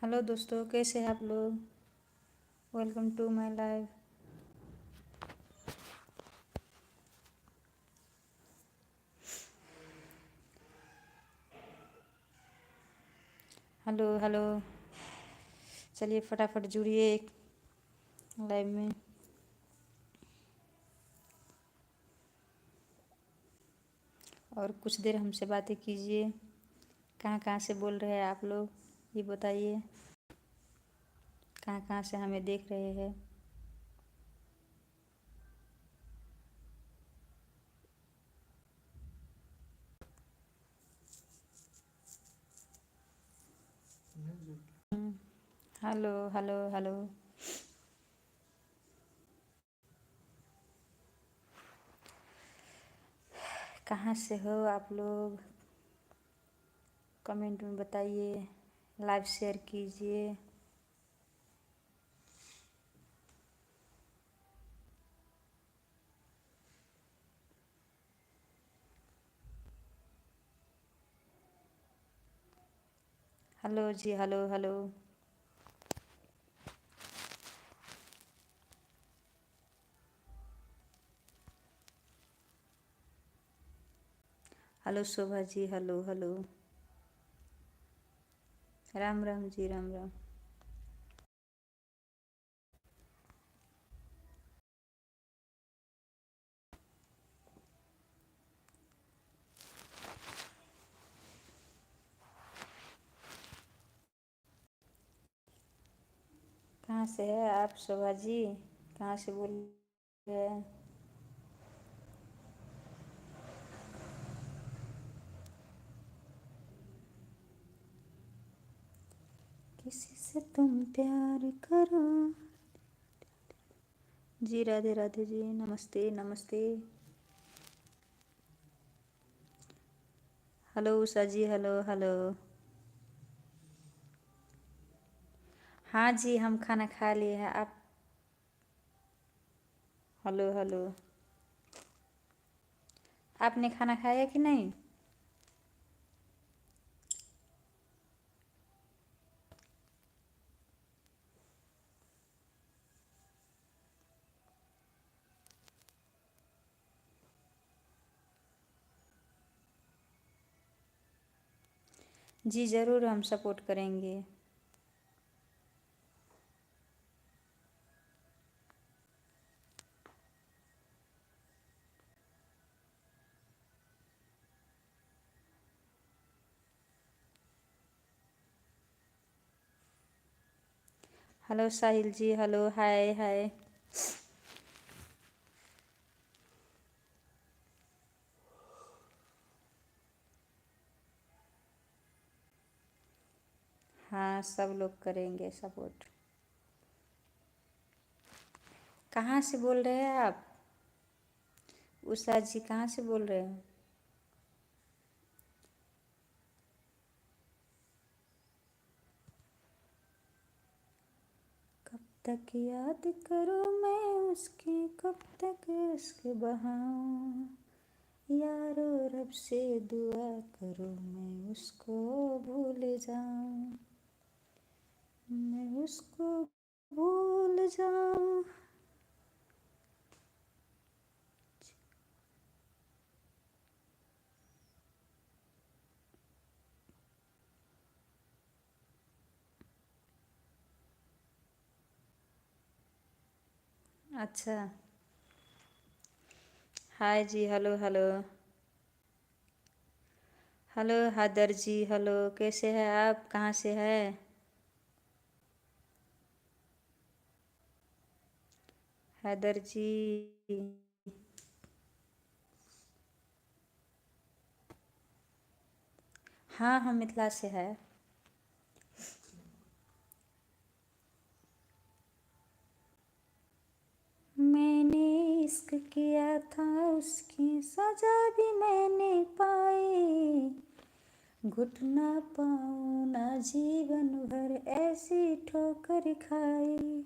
Hello दोस्तों, कैसे हैं आप लोग। Welcome to my live. Hello hello. चलिए फटाफट जुड़िए एक लाइव में। और कुछ देर हमसे बातें कीजिए। कहाँ कहाँ से बोल रहे हैं आप लोग, ये बताइए। कहाँ कहाँ से हमें देख रहे हैं। Hello hello hello. कहाँ से हो आप लोग, कमेंट में बताइए। लाइव शेयर कीजिए। Hello ji, hello hello. Hello Shobha ji, hello hello. Ram Ram ji, Ram Ram. कहाँ से है आप शोभा जी, कहाँ से बोल रहे हैं। किसी से तुम प्यार करो। जी राधे राधे जी, नमस्ते नमस्ते। हेलो उषा जी, हेलो हेलो। हाँ जी, हम खाना खा लिए हैं। आप हेलो हेलो। आपने खाना खाया कि नहीं। जी ज़रूर, हम सपोर्ट करेंगे। हेलो साहिल जी, हेलो हाय हाय। हाँ, सब लोग करेंगे सपोर्ट। कहाँ से बोल रहे हैं आप उषा जी, कहाँ से बोल रहे हैं। कब तक याद करूँ मैं उसकी, कब तक उसके बहाऊं। यारो रब से दुआ करूँ मैं उसको भूल जाऊं। मैं उसको भूल जाऊं। अच्छा। हाय जी, हेलो हेलो। हेलो हादर जी, हेलो। कैसे हैं आप, कहाँ से हैं। हैदर जी। हाँ, हम मिथिला से है। मैंने इश्क किया था, उसकी सजा भी मैंने पाई। घुटना पाऊँ ना जीवन भर ऐसी ठोकर खाई।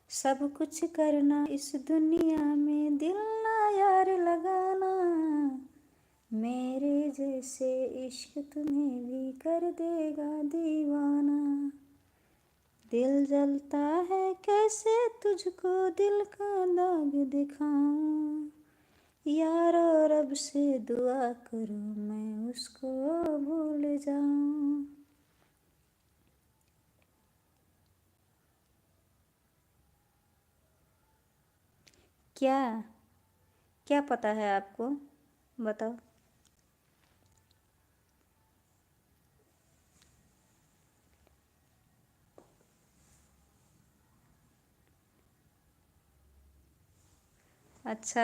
सब कुछ करना इस दुनिया में, दिल ना यार लगाना। मेरे जैसे इश्क तुम्हें भी कर देगा दीवाना। दिल जलता है कैसे तुझको दिल का दाग दिखाऊं। यारो रब से दुआ करो मैं उसको भूल जाऊं। क्या क्या पता है आपको, बताओ। अच्छा।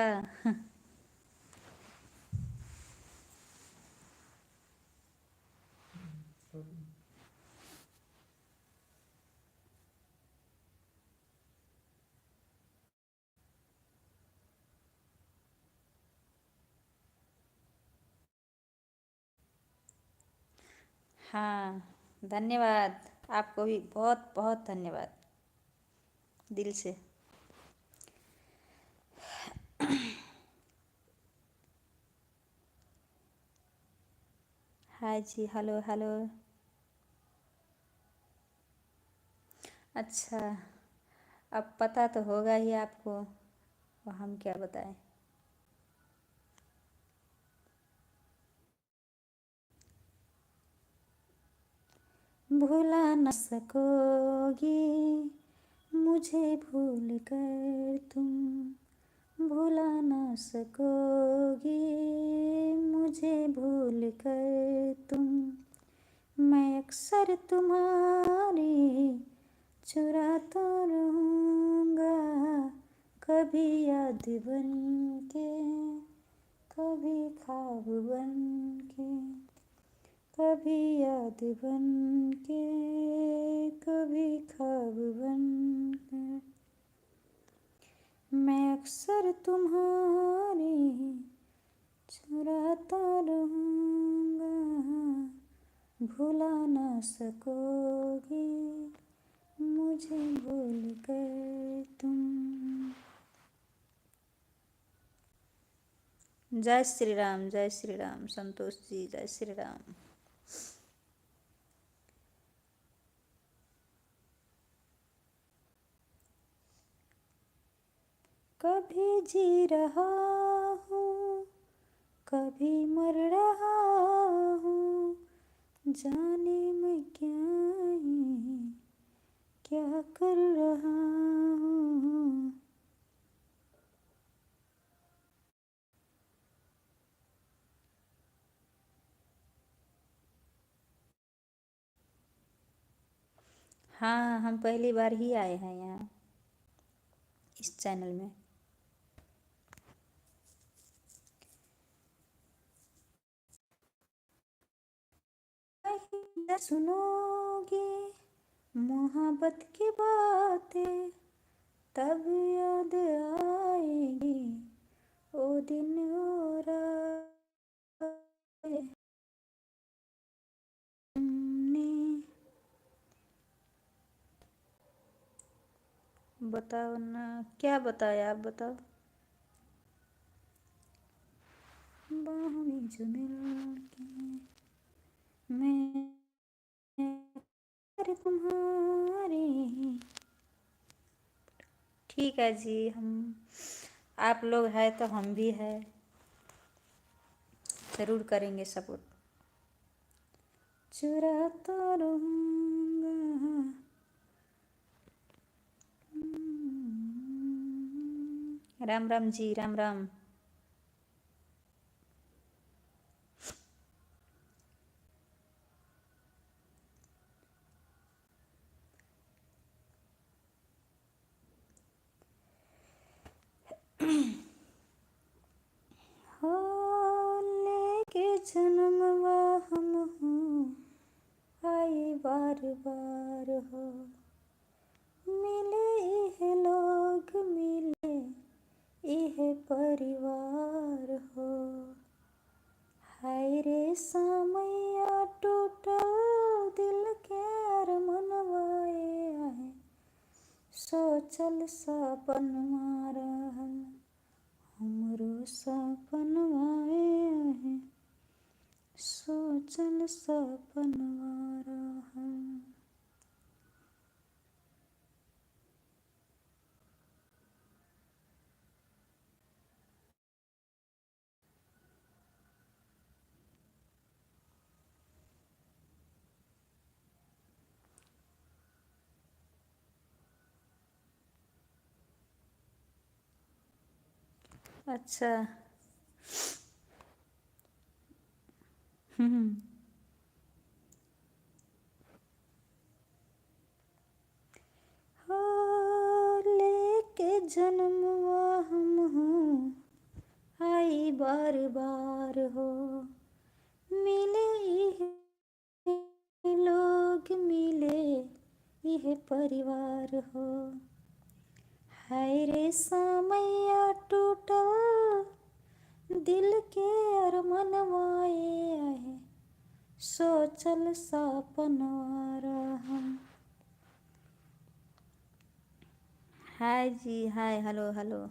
हाँ, धन्यवाद। आपको भी बहुत बहुत धन्यवाद, दिल से। हाय जी, हेलो हेलो। अच्छा, अब पता तो होगा ही आपको, और हम क्या बताएं। भुला न सकोगी मुझे भूल कर तुम, भुला न सकोगी मुझे भूल कर तुम। मैं अक्सर तुम्हारी चुराता रहूँगा, कभी याद बन के, कभी ख्वाब बन के, कभी याद बन के, कभी ख्वाब बन के। मैं अक्सर तुम्हारी चुराता रहूँगा, भुला ना सकोगी मुझे भूल कर तुम। जय श्री राम, जय श्री राम। संतोष जी, जय श्री राम। कभी जी रहा हूँ, कभी मर रहा हूँ, जाने मैं क्या कर रहा हूँ। हाँ, हम पहली बार ही आए हैं यहाँ इस चैनल में। कहीं न सुनोगे मोहब्बत की बातें, तब याद आएगी ओ दिन और रातें। तुमने बताओ ना, क्या बताया, आप बताओ। बाहों में जो मिल के मैं अरे तुम्हारी। ठीक है जी, हम आप लोग हैं तो हम भी हैं, ज़रूर करेंगे सपोर्ट। चुराता रहूँगा। राम राम जी, राम राम। हो लेके जन्मवा हम हूँ आई बार बार हो, मिले इह लोग मिले इह परिवार हो। हाय रे सामैया टूटल दिल के अरमनवाए आहे, सोचल सपनवा रहल हमरो सपनवाए आहे, सोचल सपनवा रहल। अच्छा। हम्म। हो लेके जन्मवा हम हूँ आई बार बार हो, मिले ही लोग मिले यह परिवार हो। हाय रे सामैया टूटल दिल के अरमनवाए आहे, सोचल सपनवा हम। Hi ji, hi, hello hello.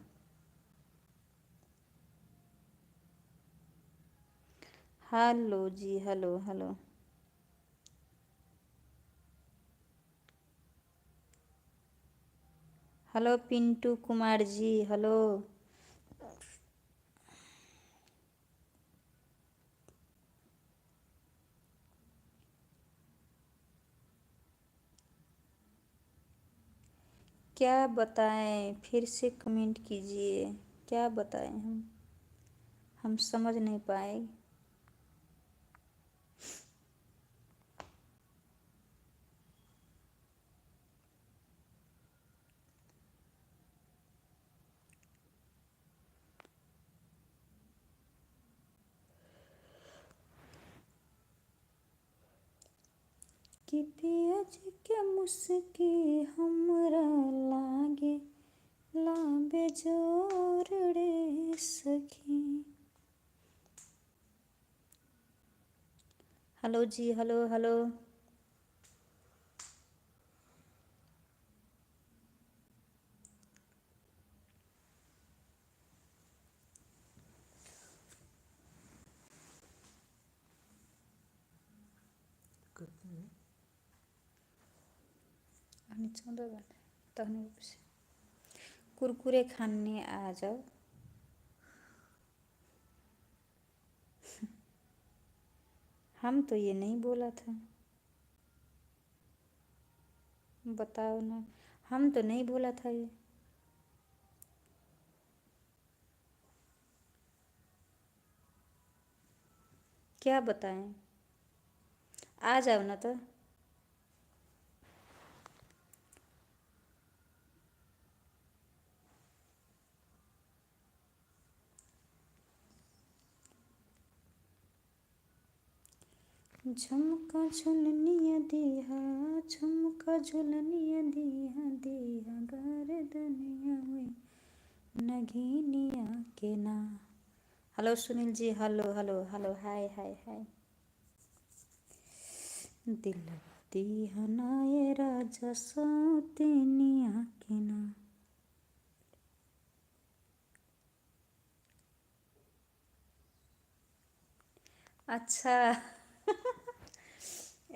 Hello ji, hello hello. Hello Pintu Kumar ji, hello. क्या बताएं, फिर से कमेंट कीजिए। क्या बताएं हम समझ नहीं पाए। कि पियाज के मुस्की हमरा लागे लाबे जोर रे सखी। Hello ji, hello hello. Kurkure खाने आ जाओ। हम तो ये नहीं बोला था। बताओ ना, हम तो नहीं बोला था ये। क्या बताएं, आ जाओ ना तो। झुमका झुलनिया दिहा, झुमका झुलनिया दिहा दिहा गर्दनिया में नगीनिया के ना। हेलो सुनील जी, हेलो हेलो हेलो, हाय हाय हाय। दिल दिहा ना ये राजा सौतेनिया के ना। अच्छा।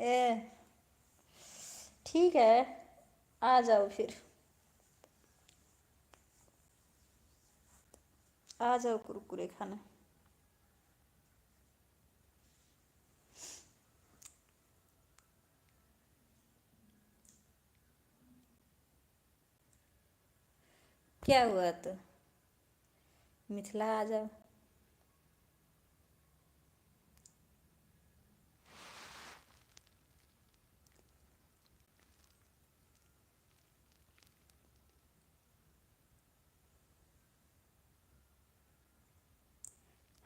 ए ठीक है, आ जाओ फिर। आ जाओ कुरकुरे खाना। क्या हुआ तो, मिथिला आ जाओ।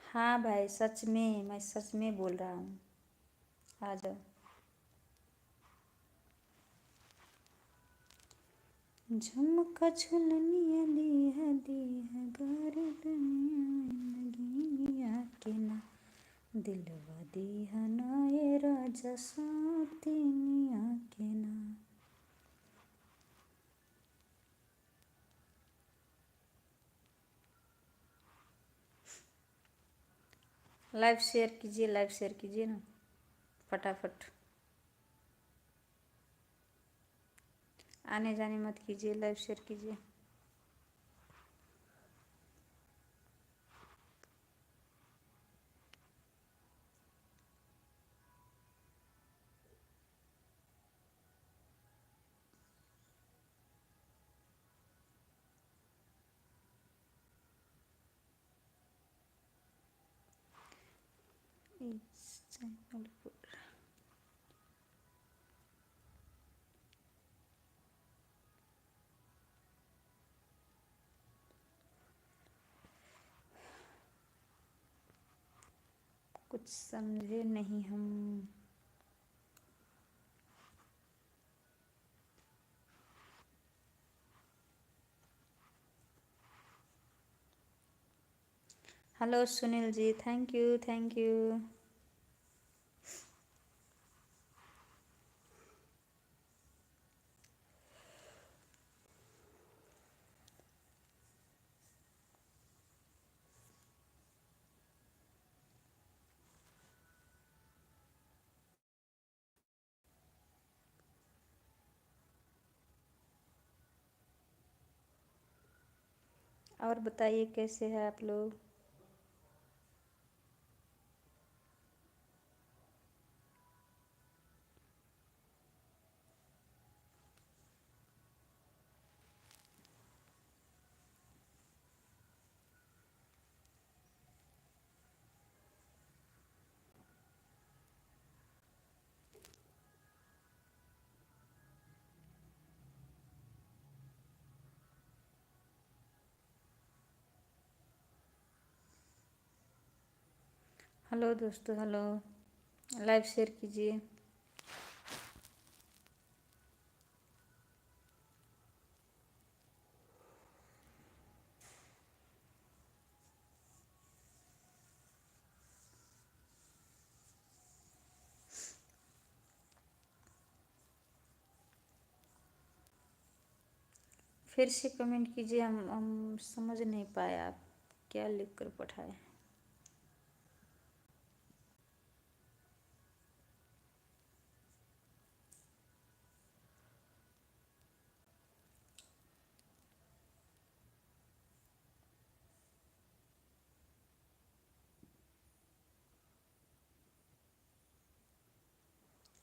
हाँ भाई, सच में, मैं सच में बोल रहा हूँ। आ जाओ। झुमका झुलनिया दिहा दिहा गर्दनिया नगीनिया के ना। दिलवा दिहा ना ये राजा सौतेनिया के ना। लाइव शेयर कीजिए, लाइव शेयर कीजिए ना फटाफट। आने जाने मत कीजिए, लाइव शेयर कीजिए। इस चैनल पर कुछ समझे नहीं हम। Hello Sunil ji, thank you thank you. और बताइए कैसे हैं आप लोग। हेलो दोस्तों, हेलो, लाइव शेयर कीजिए। फिर से कमेंट कीजिए, हम समझ नहीं पाए आप क्या लिख कर पठाए।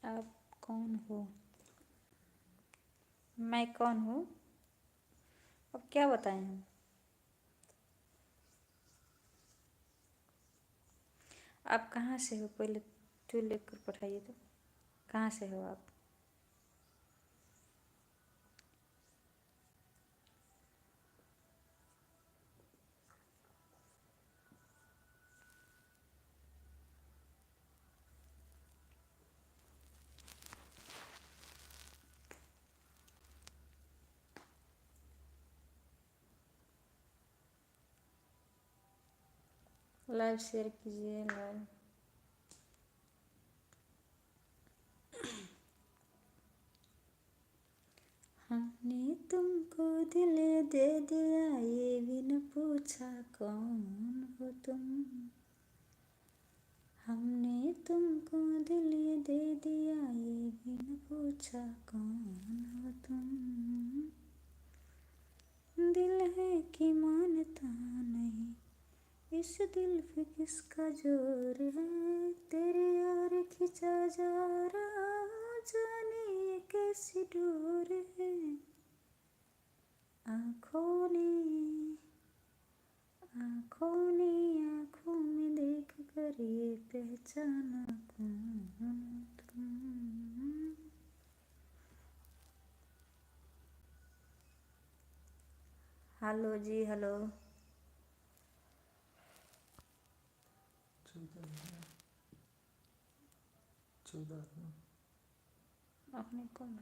आप कौन हो? मैं कौन हूँ? अब क्या बताएं हम? आप कहाँ से हो पहले तो लिख कर पठाइए। तो कहाँ से हो आप? लाइव शेयर कीजिए, लाइव। हमने तुमको दिल दे दिया, ये भी न पूछा कौन हो तुम। हमने तुमको दिल दे दिया, ये भी न पूछा कौन हो तुम। दिल है कि मानता नहीं, इस दिल पे किसका जोर है। तेरी यार खिंचा जा रहा, जाने ये कैसी डोर है। आँखों ने आँखों में देख कर ये पहचाना कौन तुम। Hello ji, hello. आपने कौन?